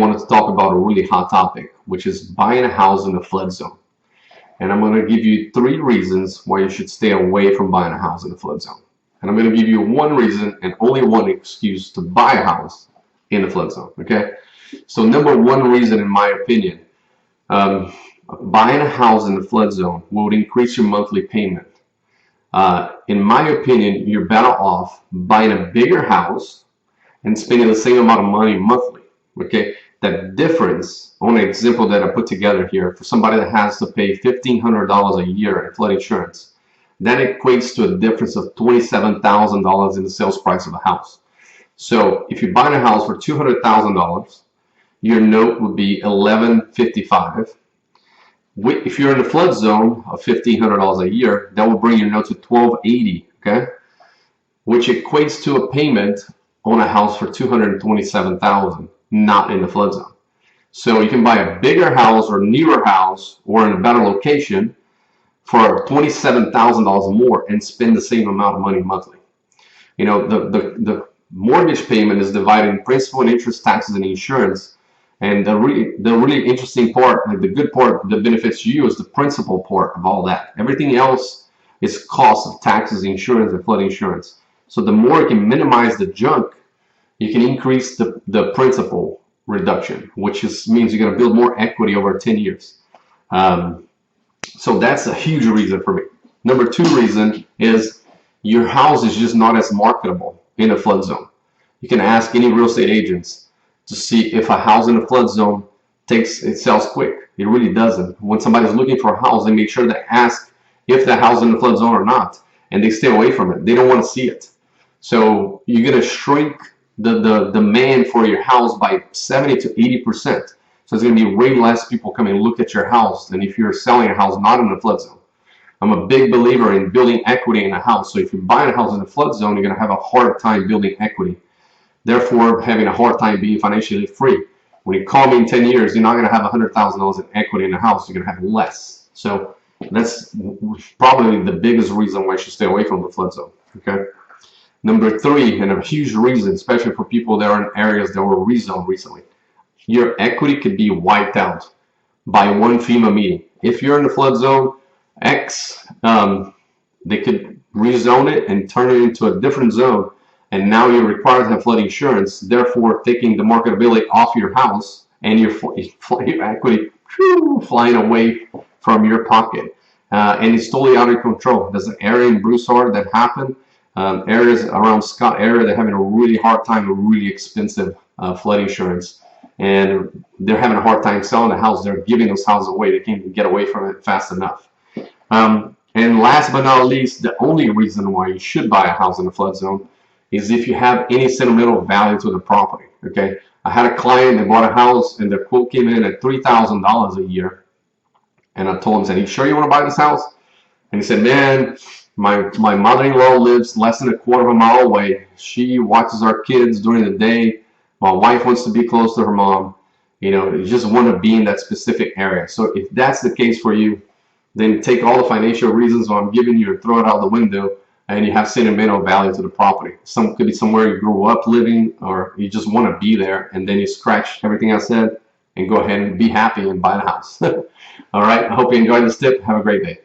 wanted to talk about a really hot topic, which is buying a house in a flood zone. And I'm going to give you 3 reasons why you should stay away from buying a house in a flood zone. And I'm going to give you 1 reason and only 1 excuse to buy a house in the flood zone. Okay? So number 1 reason, in my opinion, buying a house in the flood zone will increase your monthly payment. In my opinion, you're better off buying a bigger house and spending the same amount of money monthly. Okay, that difference, on an example that I put together here, for somebody that has to pay $1,500 a year in flood insurance, that equates to a difference of $27,000 in the sales price of a house. So if you buy a house for $200,000, your note would be $1,155. If you're in the flood zone of $1,500 a year, that will bring your note to $1,280, okay, which equates to a payment on a house for $227,000, not in the flood zone. So you can buy a bigger house or newer house or in a better location for $27,000 more and spend the same amount of money monthly. You know, the mortgage payment is divided in principal and interest, taxes, and insurance. And the really interesting part, like the good part that benefits you, is the principal part of all that. Everything else is cost of taxes, insurance, and flood insurance. So the more you can minimize the junk, you can increase the principal reduction, which means you're going to build more equity over 10 years. So that's a huge reason for me. Number 2 reason is your house is just not as marketable in a flood zone. You can ask any real estate agents to see if a house in a flood zone it sells quick. It really doesn't. When somebody's looking for a house, they make sure to ask if the house is in the flood zone or not, and they stay away from it. They don't want to see it. So you're going to shrink the demand for your house by 70 to 80%. So it's going to be way less people coming and look at your house than if you're selling a house not in the flood zone. I'm a big believer in building equity in a house. So if you're buying a house in the flood zone, you're going to have a hard time building equity. Therefore, having a hard time being financially free. When you call me in 10 years, you're not going to have $100,000 in equity in the house. You're going to have less. So that's probably the biggest reason why you should stay away from the flood zone. Okay. Number 3, and a huge reason, especially for people that are in areas that were rezoned recently, your equity could be wiped out by 1 FEMA meeting. If you're in the flood zone X, they could rezone it and turn it into a different zone. And now you're required to have flood insurance, therefore taking the marketability off your house and your equity flying away from your pocket. And it's totally out of control. There's an area in Broussard that happened. Areas around Scott area, they're having a really hard time with really expensive flood insurance. And they're having a hard time selling the house. They're giving those houses away. They can't get away from it fast enough. And last but not least, the only reason why you should buy a house in the flood zone is if you have any sentimental value to the property. Okay, I had a client that bought a house and their quote came in at $3,000 a year, and I told him, "Said, you sure you want to buy this house?" And he said, "Man, my mother-in-law lives less than a quarter of a mile away. She watches our kids during the day. My wife wants to be close to her mom. You know, you just want to be in that specific area." So if that's the case for you, then take all the financial reasons I'm giving you and throw it out the window, and you have sentimental value to the property. Some could be somewhere you grew up living, or you just want to be there, and then you scratch everything I said and go ahead and be happy and buy the house. All right, I hope you enjoyed this tip. Have a great day.